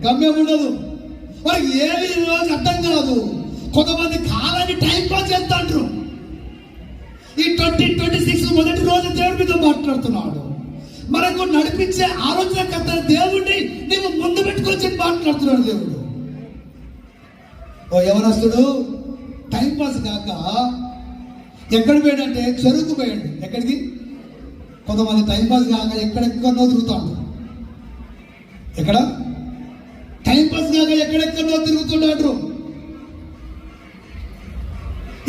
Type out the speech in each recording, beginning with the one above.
గమ్యం ఉండదు. మరి ఏది రోజు అర్థం కాదు. కొంతమంది కాలాన్ని టైం పాస్ చేస్తాంటారు. ఈ 2026 మొదటి రోజు దేవుడి మీద మాట్లాడుతున్నాడు. మనకు నడిపించే ఆలోచనకర్త దేవుడిని నీవు ముందు పెట్టుకొచ్చి మాట్లాడుతున్నాడు దేవుడు. ఓ యవనస్తుడు టైం పాస్ కాక ఎక్కడ పోయాడంటే చెరుకు పోయాడు. ఎక్కడికి? కొంతమంది టైం పాస్ కాక ఎక్కడెక్కడో తిరుగుతాడు. ఎక్కడ టైం పాస్ కాక ఎక్కడెక్కడో తిరుగుతున్నాడు.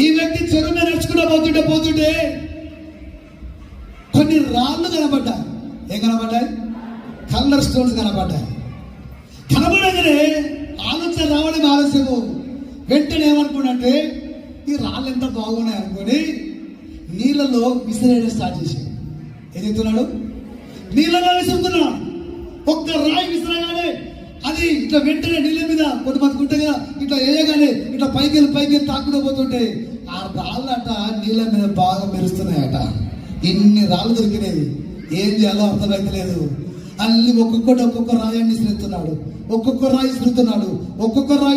ఈ వ్యక్తి చెరువు మీద నడుచుకుంటూ పోతుంటే కొన్ని రాళ్ళు కనబడ్డాయి. ఏం కనబడ్డాయి? కలర్ స్టోన్స్ కనబడ్డాయి. కనబడగానే ఆలోచన రావడం ఆలస్యము. వెంటనే ఏమనుకున్నంటే ఈ రాళ్ళు ఎంత బాగున్నాయి అనుకొని నీళ్ళలో విసిరేయడం స్టార్ట్ చేశాడు. ఏం చెప్తున్నాడు? నీళ్ళలో విసురుతున్నాడు. ఒక్క రాయి విసిరగానే అది ఇట్లా వెంటనే నీళ్ళ మీద కొంతమంది గుంటగా ఇట్లా వేయగానే ఇట్లా పైకి తాకుండా పోతుంటే ఆ రాళ్ళట నీళ్ళ మీద బాగా మెరుస్తున్నాయట. ఇన్ని రాళ్ళు దొరికినాయి. ఏం చేయాలో అర్థమైతలేదు. అన్ని ఒక్కొక్క రాయాన్ని విసురుతున్నాడు. ఒక్కొక్క రాయి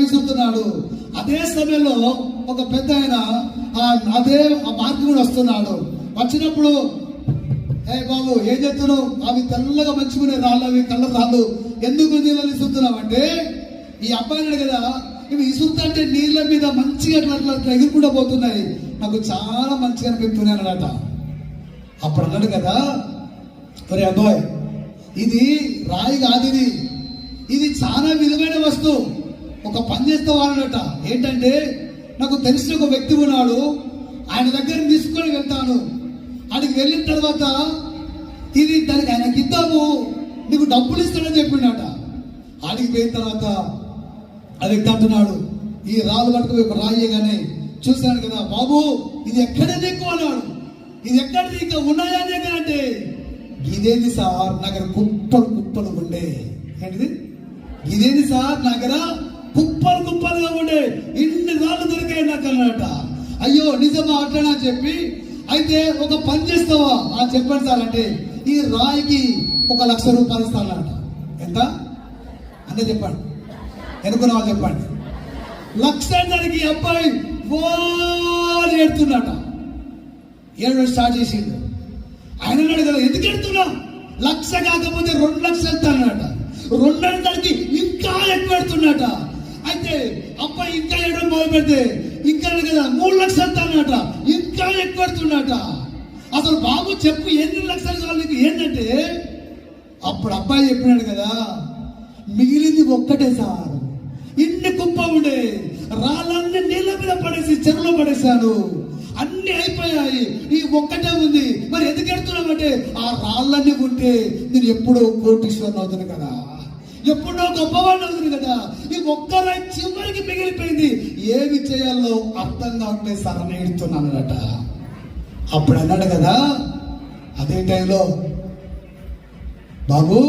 విసురుతున్నాడు. అదే సమయంలో ఒక పెద్ద ఆయన అదే ఆ మార్గం వస్తున్నాడు. వచ్చినప్పుడు ఏ బాబు ఏం చెప్తున్నావు? అవి తెల్లగా మంచుకునే రాళ్ళు, అవి కళ్ళ రాళ్ళు, ఎందుకు నీళ్ళని ఇసురుతున్నావు అంటే ఈ అబ్బాయి కదా ఇవి ఇసురుతుంటే నీళ్ళ మీద మంచిగా అట్లా ఎగురుకుండా పోతున్నాయి, నాకు చాలా మంచిగా అనిపిస్తున్నాయి అన్నట. అప్పుడు అన్నాడు కదా, మరి అబ్బాయి ఇది రాయి కాదు, ఇది చాలా విలువైన వస్తువు. ఒక పని చేస్తావాలన్నట. ఏంటంటే నాకు తెలిసిన ఒక వ్యక్తి ఉన్నాడు, ఆయన దగ్గర తీసుకొని వెళ్తాను. ఆయనకి వెళ్ళిన తర్వాత ఇది దానికి ఆయనకి ఇద్దాము, నీకు డబ్బులు ఇస్తాడని చెప్పిండట. ఆడికి పోయిన తర్వాత ఆ వ్యక్తి అంటున్నాడు, ఈ రాళ్ళు పట్టుకు ఒక రాయి కానీ చూశాను కదా బాబు, ఇది ఎక్కడ నీకు అన్నాడు. ఇది ఎక్కడ నీకు ఉన్నాయా దగ్గర అంటే ఇదేంది సార్ నా దగ్గర కుప్పలు ఉండే. ఏంటిది? ఇదేంది సార్ నా దగ్గర కుప్పలుగా ఉండే, ఇన్ని రాళ్ళు దొరికాయి నాకు అన్నట. అయ్యో నిజమా అట్లా చెప్పి, అయితే ఒక పని చేస్తావా? చెప్పండి సార్ అంటే ఈ రాయికి 1,00,000 రూపాయలు ఇస్తానట. ఎంత అంటే చెప్పండి, ఎనుకున్న వాళ్ళు చెప్పండి. 1,00,000 దానికి అబ్బాయి ఏడుతున్నట. ఏడవడం స్టార్ట్ చేసిండు. ఆయన అన్నాడు కదా, ఎందుకు ఎడుతున్నావు? 1,00,000 కాకపోతే 2,00,000 ఇస్తానట. 2 దానికి ఇంకా ఎక్కువ పెడుతున్నట. అయితే అబ్బాయి ఇంకా ఏడడం మొదలు పెడితే ఇంకా కదా 3,00,000 ఇస్తానట, ఇంకా ఎక్కువ పెడుతున్నట. అసలు బాబు చెప్పు ఎన్ని లక్షలు కావాలి నీకు ఏంటంటే, అప్పుడు అబ్బాయి చెప్పినాడు కదా, మిగిలింది ఒక్కటే సార్, ఇన్ని కుప్ప ఉండే రాళ్ళన్నీ నీళ్ళ మీద పడేసి చెరువులో పడేశాను, అన్ని అయిపోయాయి, ఈ ఒక్కటే ఉంది. మరి ఎందుకు ఎడుతున్నామంటే ఆ రాళ్ళన్నీ ఉంటే నేను ఎప్పుడో కోటీశ్వరుని అవుతుంది కదా, ఎప్పుడో గొప్పవాడిని అవుతుంది కదా, ఈ ఒక్క రాయి చివరికి మిగిలిపోయింది, ఏమి చేయాలో అర్థం కావట్లేదు సార్ అని ఎడుతున్నానట. అప్పుడు అన్నాడు కదా, అదే టైంలో బాబు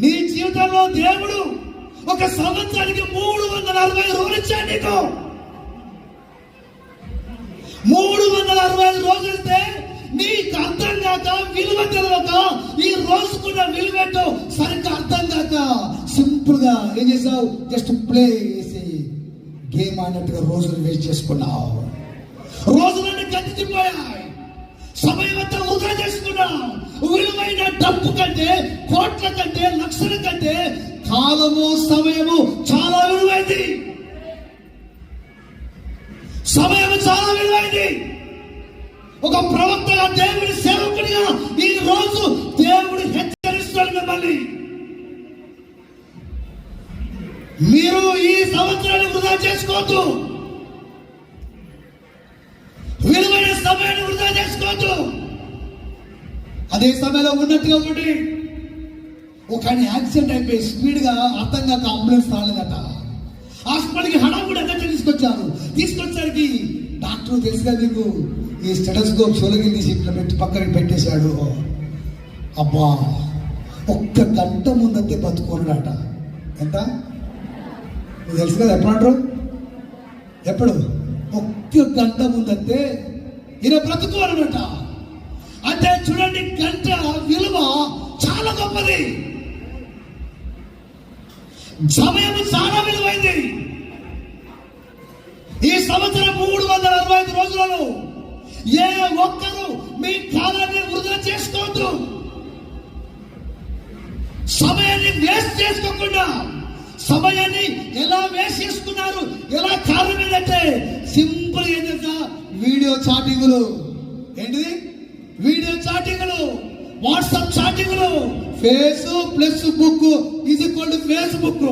నీ జీవితంలో దేవుడు ఒక సంవత్సరానికి 360 రోజులు ఇచ్చాడు నీకు. 365 రోజులు ఇస్తే నీకు అర్థం కాక విలువ తెలియక ఈ రోజుకున్న విలువేంటో సరిగ్గా అర్థం కాక సింపుల్ గా ఏం చేసావు, జస్ట్ ప్లే చేసి గేమ్ అన్నట్టుగా రోజులు వేస్ట్ చేసుకున్నావు. రోజులన్నీ గతిపోయాయి, సమయం అంతా వృధా చేసుకున్నావు. విలువైన డబ్బు కంటే, కోట్ల కంటే, లక్షల కంటే కాలము సమయము చాలా విలువైంది. సమయము చాలా విలువైంది. ఒక ప్రవక్తగా, దేవుడి సేవకుడిగా ఈ రోజు దేవుడు హెచ్చరిస్తాడు మిమ్మల్ని, మీరు ఈ సంవత్సరాన్ని వృధా చేసుకోవద్దు, విలువైన సమయాన్ని వృధా చేసుకోవద్దు. అదే సమయంలో ఉన్నట్టుగా ఉండి ఒక యాక్సిడెంట్ అయిపోయి స్పీడ్ గా అర్థం కాక అంబులెన్స్ రాలేదట. హాస్పిటల్కి హడావుడి ఎక్కడ తీసుకొచ్చేసరికి డాక్టర్ తెలుసుగా మీకు ఈ స్టెటోస్కోప్ చెవులకి తీసి ఇట్లా పెట్టి పక్కన పెట్టేశాడు. అబ్బా 1 గంట ముందంతే బతుకున్నాడట. ఎంత మీకు తెలుసు కదా, ఎప్పుడు అంటారు, ఎప్పుడు 1 గంట ముందంతే ఈయన బ్రతుకోవాలన్నట. అంటే చూడండి, గంట విలువ చాలా గొప్పది. సమయం చాలా విలువైంది. ఈ సంవత్సరం 365 రోజులలో ఏ ఒక్కరు మీ కాలాన్ని వృధా చేసుకోవద్దు. సమయాన్ని వేస్ట్ చేసుకోకుండా, సమయాన్ని ఎలా వేస్ట్ చేసుకున్నారు, ఎలా కారణం ఏంటంటే సింపుల్ ఏంటంటే వీడియో చాటింగులు. ఏంటిది? వీడియో చాటింగులు, వాట్సాప్ చాటింగులు, face plus book is equal to Facebook,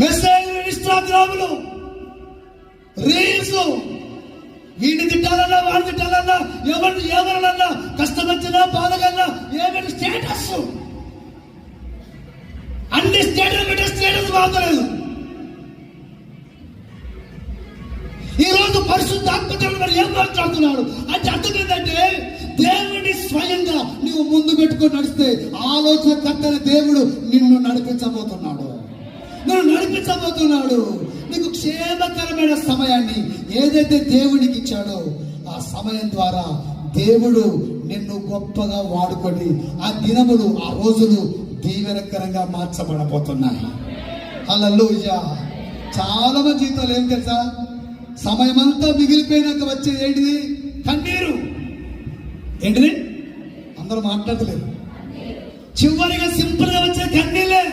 message ఇన్స్టాగ్రాములు, రీల్స్. వీడిని తిట్టాలన్నా వాడిని తిట్టాలన్నా ఎవరినన్నా కష్టం వచ్చినా బాధకన్నా ఏమైనా స్టేటస్, అన్ని స్టేటస్ పెట్టే స్టేటస్ మాత్రలేదు. ఈ రోజు పరిశుద్ధాత్మ మరి ఏం మాట్లాడుతున్నాడు అంటే అర్థం ఏంటంటే దేవుడిని స్వయంగా నువ్వు ముందు పెట్టుకొని నడిస్తే ఆలోచన కర్తని దేవుడు నిన్ను నడిపించబోతున్నాడు. నీకు క్షేమకరమైన సమయాన్ని ఏదైతే దేవునికి ఇచ్చాడో ఆ సమయం ద్వారా దేవుడు నిన్ను గొప్పగా వాడుకొని ఆ దినములు, ఆ రోజులు దీవెనకరంగా మార్చబడబోతున్నాయి. హల్లెలూయా. చాలా మంది జీవితాలు ఏం తెలుసా, సమయం అంతా మిగిలిపోయినాక వచ్చేది ఏంటిది? కన్నీరు. ఏంటిది? అందరూ మాట్లాడలేదు. చివరిగా సింపుల్ గా వచ్చే కన్నీళ్ళే.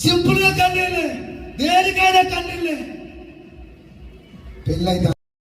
సింపుల్ గా కన్నీళ్ళే, దేనికైనా కన్నీళ్ళే. పెళ్ళైతే